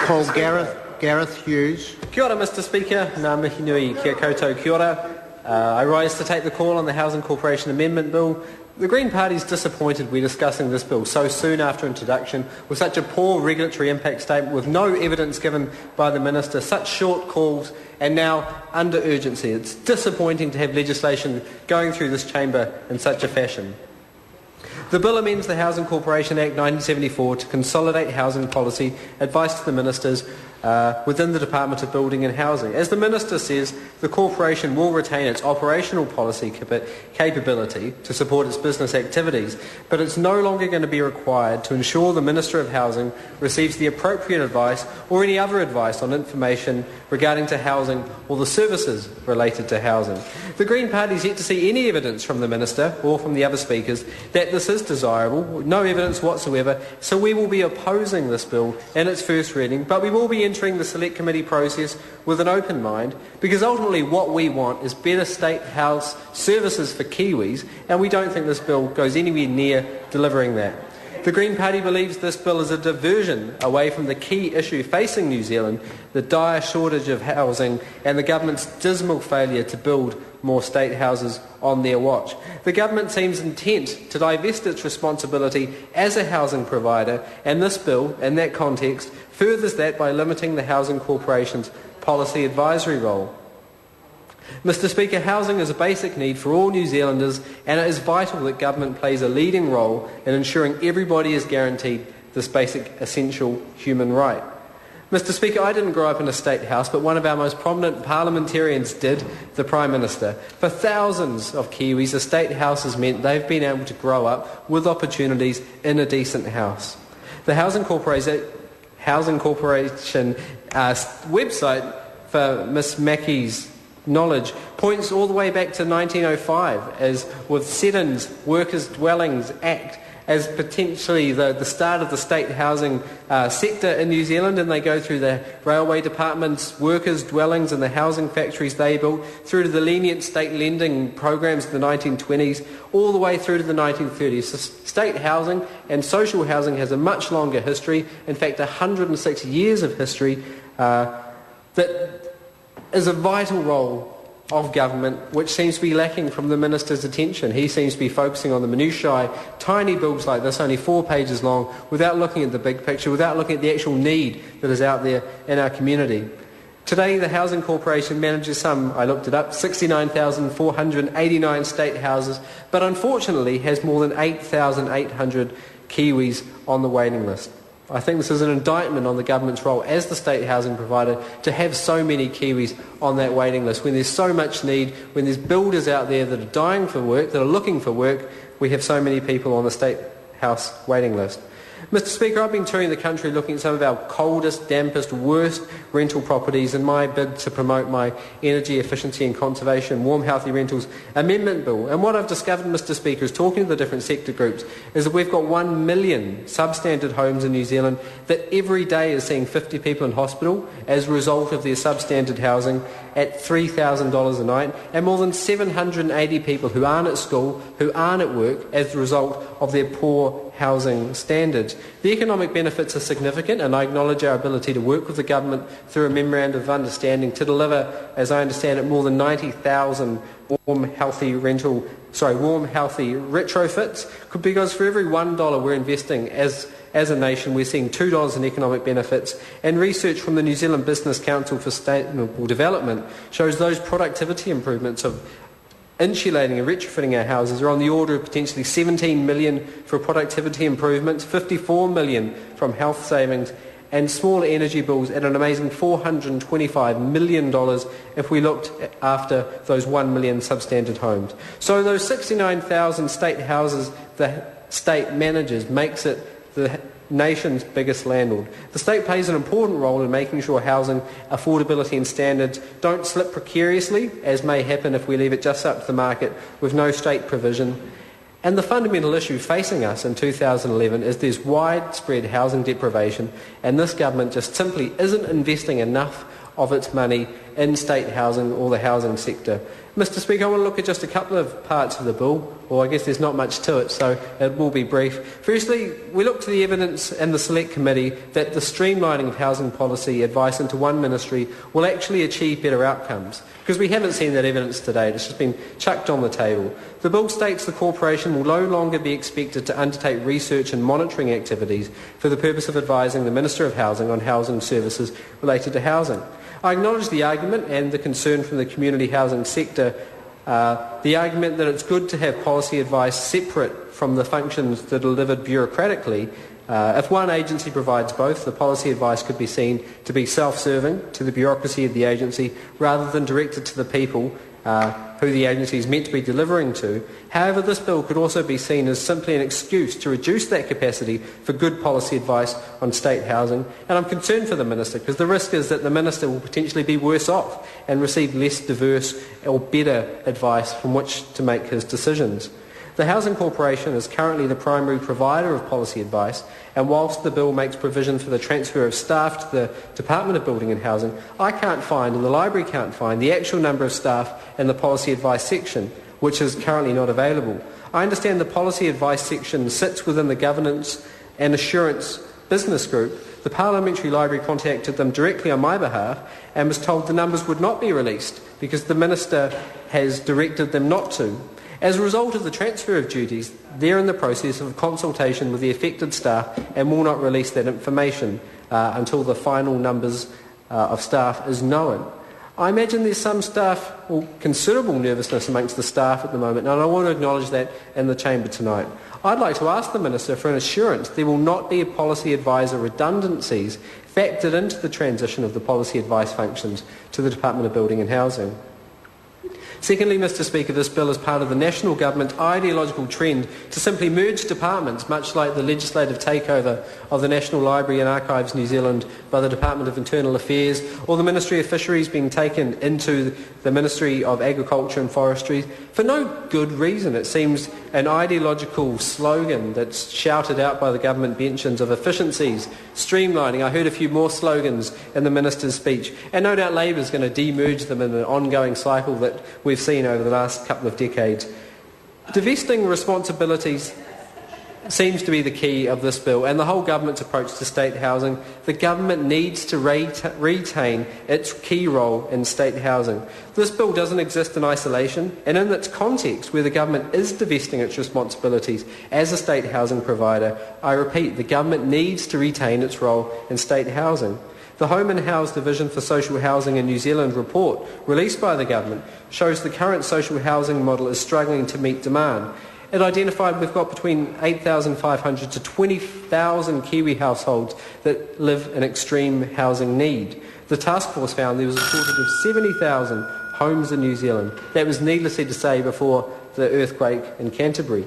Call Gareth Hughes. Kia ora, Mr Speaker. Ngā mihi nui kia koutou kia ora. I rise to take the call on the Housing Corporation Amendment Bill. The Green Party is disappointed we're discussing this bill so soon after introduction, with such a poor regulatory impact statement, with no evidence given by the Minister, such short calls, and now under urgency. It's disappointing to have legislation going through this chamber in such a fashion. The bill amends the Housing Corporation Act 1974 to consolidate housing policy advice to the ministers within the Department of Building and Housing. As the Minister says, the corporation will retain its operational policy capability to support its business activities, but it's no longer going to be required to ensure the Minister of Housing receives the appropriate advice or any other advice on information regarding to housing or the services related to housing. The Green Party is yet to see any evidence from the Minister or from the other speakers that this is desirable, no evidence whatsoever, so we will be opposing this bill in its first reading, but we will be entering the Select Committee process with an open mind, because ultimately what we want is better state house services for Kiwis, and we don't think this bill goes anywhere near delivering that. The Green Party believes this bill is a diversion away from the key issue facing New Zealand, the dire shortage of housing and the government's dismal failure to build more state houses on their watch. The government seems intent to divest its responsibility as a housing provider, and this bill, in that context, furthers that by limiting the Housing Corporation's policy advisory role. Mr Speaker, housing is a basic need for all New Zealanders, and it is vital that government plays a leading role in ensuring everybody is guaranteed this basic essential human right. Mr Speaker, I didn't grow up in a state house, but one of our most prominent parliamentarians did, the Prime Minister. For thousands of Kiwis, a state house has meant they've been able to grow up with opportunities in a decent house. The Housing Corporation website, for Miss Mackey's knowledge, points all the way back to 1905 as with Seddon's Workers' Dwellings Act as potentially the start of the state housing sector in New Zealand, and they go through the railway department's workers' dwellings and the housing factories they built, through to the lenient state lending programs in the 1920s, all the way through to the 1930s. So state housing and social housing has a much longer history, in fact 106 years of history, that is a vital role of government, which seems to be lacking from the Minister's attention. He seems to be focusing on the minutiae, tiny bills like this, only 4 pages long, without looking at the big picture, without looking at the actual need that is out there in our community. Today, the Housing Corporation manages I looked it up, 69,489 state houses, but unfortunately has more than 8,800 Kiwis on the waiting list. I think this is an indictment on the government's role as the state housing provider to have so many Kiwis on that waiting list. When there's so much need, when there's builders out there that are dying for work, that are looking for work, we have so many people on the state house waiting list. Mr Speaker, I've been touring the country looking at some of our coldest, dampest, worst rental properties in my bid to promote my energy efficiency and conservation Warm Healthy Rentals Amendment Bill. And what I've discovered, Mr Speaker, is talking to the different sector groups, is that we've got 1 million substandard homes in New Zealand that every day is seeing 50 people in hospital as a result of their substandard housing at $3,000 a night, and more than 780 people who aren't at school, who aren't at work as a result of their poor housing standards. The economic benefits are significant, and I acknowledge our ability to work with the government through a memorandum of understanding to deliver, as I understand it, more than 90,000 warm healthy retrofits, because for every $1 we're investing as a nation, we're seeing $2 in economic benefits, and research from the New Zealand Business Council for Sustainable Development shows those productivity improvements of insulating and retrofitting our houses are on the order of potentially 17 million for productivity improvements, 54 million from health savings, and smaller energy bills at an amazing $425 million if we looked after those 1 million substandard homes. So those 69,000 state houses the state manages makes it the nation's biggest landlord. The state plays an important role in making sure housing affordability and standards don't slip precariously, as may happen if we leave it just up to the market with no state provision. And the fundamental issue facing us in 2011 is there's widespread housing deprivation, and this government just simply isn't investing enough of its money in state housing or the housing sector. Mr. Speaker, I want to look at just a couple of parts of the bill, or I guess there's not much to it, so it will be brief. Firstly, we look to the evidence in the Select Committee that the streamlining of housing policy advice into one ministry will actually achieve better outcomes, because we haven't seen that evidence to date. It's just been chucked on the table. The bill states the corporation will no longer be expected to undertake research and monitoring activities for the purpose of advising the Minister of Housing on housing services related to housing. I acknowledge the argument and the concern from the community housing sector, the argument that it's good to have policy advice separate from the functions that are delivered bureaucratically. If one agency provides both, the policy advice could be seen to be self-serving to the bureaucracy of the agency rather than directed to the people who the agency is meant to be delivering to. However, this bill could also be seen as simply an excuse to reduce that capacity for good policy advice on state housing. And I'm concerned for the Minister, because the risk is that the Minister will potentially be worse off and receive less diverse or better advice from which to make his decisions. The Housing Corporation is currently the primary provider of policy advice, and whilst the bill makes provision for the transfer of staff to the Department of Building and Housing, I can't find, and the library can't find, the actual number of staff in the policy advice section, which is currently not available. I understand the policy advice section sits within the Governance and Assurance Business Group. The Parliamentary Library contacted them directly on my behalf and was told the numbers would not be released because the Minister has directed them not to. As a result of the transfer of duties, they're in the process of consultation with the affected staff and will not release that information until the final numbers of staff is known. I imagine there's some staff, or considerable nervousness amongst the staff at the moment, and I want to acknowledge that in the chamber tonight. I'd like to ask the Minister for an assurance there will not be policy advisor redundancies factored into the transition of the policy advice functions to the Department of Building and Housing. Secondly, Mr. Speaker, this bill is part of the national government ideological trend to simply merge departments, much like the legislative takeover of the National Library and Archives New Zealand by the Department of Internal Affairs, or the Ministry of Fisheries being taken into the Ministry of Agriculture and Forestry, for no good reason. It seems an ideological slogan that's shouted out by the government benches of efficiencies, streamlining. I heard a few more slogans in the Minister's speech, and no doubt Labour is going to demerge them in an ongoing cycle that we've seen over the last couple of decades. Divesting responsibilities seems to be the key of this bill and the whole government's approach to state housing. The government needs to retain its key role in state housing. This bill doesn't exist in isolation, and in its context where the government is divesting its responsibilities as a state housing provider, I repeat, the government needs to retain its role in state housing. The Home and House Division for Social Housing in New Zealand report released by the government shows the current social housing model is struggling to meet demand. It identified we've got between 8,500 to 20,000 Kiwi households that live in extreme housing need. The task force found there was a shortage of 70,000 homes in New Zealand. That was needlessly to say before the earthquake in Canterbury.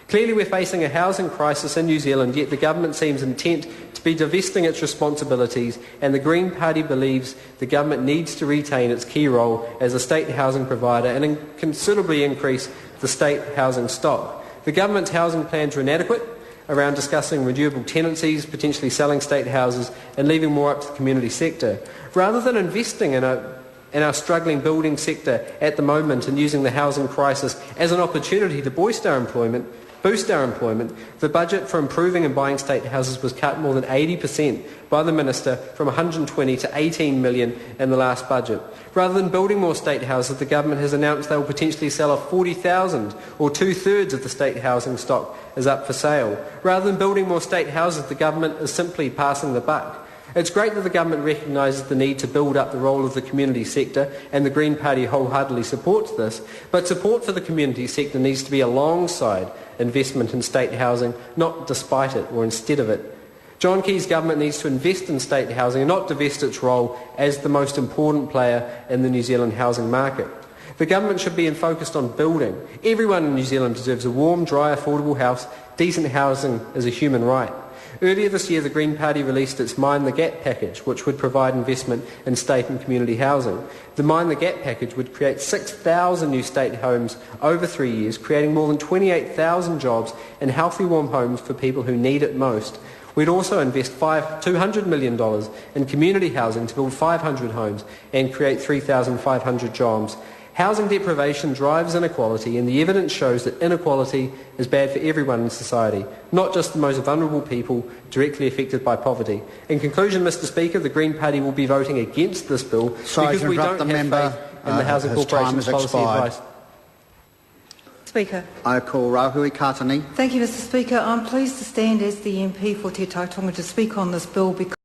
Clearly we're facing a housing crisis in New Zealand, yet the government seems intent to be divesting its responsibilities, and the Green Party believes the government needs to retain its key role as a state housing provider and considerably increase the state housing stock. The government's housing plans are inadequate around discussing renewable tenancies, potentially selling state houses and leaving more up to the community sector. Rather than investing in our struggling building sector at the moment and using the housing crisis as an opportunity to boost our employment, the budget for improving and buying state houses was cut more than 80% by the Minister, from 120 to 18 million in the last budget. Rather than building more state houses, the government has announced they will potentially sell off 40,000, or two-thirds of the state housing stock is up for sale. Rather than building more state houses, the government is simply passing the buck. It's great that the government recognises the need to build up the role of the community sector, and the Green Party wholeheartedly supports this, but support for the community sector needs to be alongside investment in state housing, not despite it or instead of it. John Key's government needs to invest in state housing and not divest its role as the most important player in the New Zealand housing market. The government should be focused on building. Everyone in New Zealand deserves a warm, dry, affordable house. Decent housing is a human right. Earlier this year, the Green Party released its Mind the Gap package, which would provide investment in state and community housing. The Mind the Gap package would create 6,000 new state homes over 3 years, creating more than 28,000 jobs and healthy, warm homes for people who need it most. We'd also invest $200 million in community housing to build 500 homes and create 3,500 jobs. Housing deprivation drives inequality, and the evidence shows that inequality is bad for everyone in society, not just the most vulnerable people directly affected by poverty. In conclusion, Mr Speaker, the Green Party will be voting against this bill because we don't have faith in the Housing Corporation's policy advice. Speaker. I call Rahui Katani. Thank you, Mr Speaker. I'm pleased to stand as the MP for Te Taitonga to speak on this bill because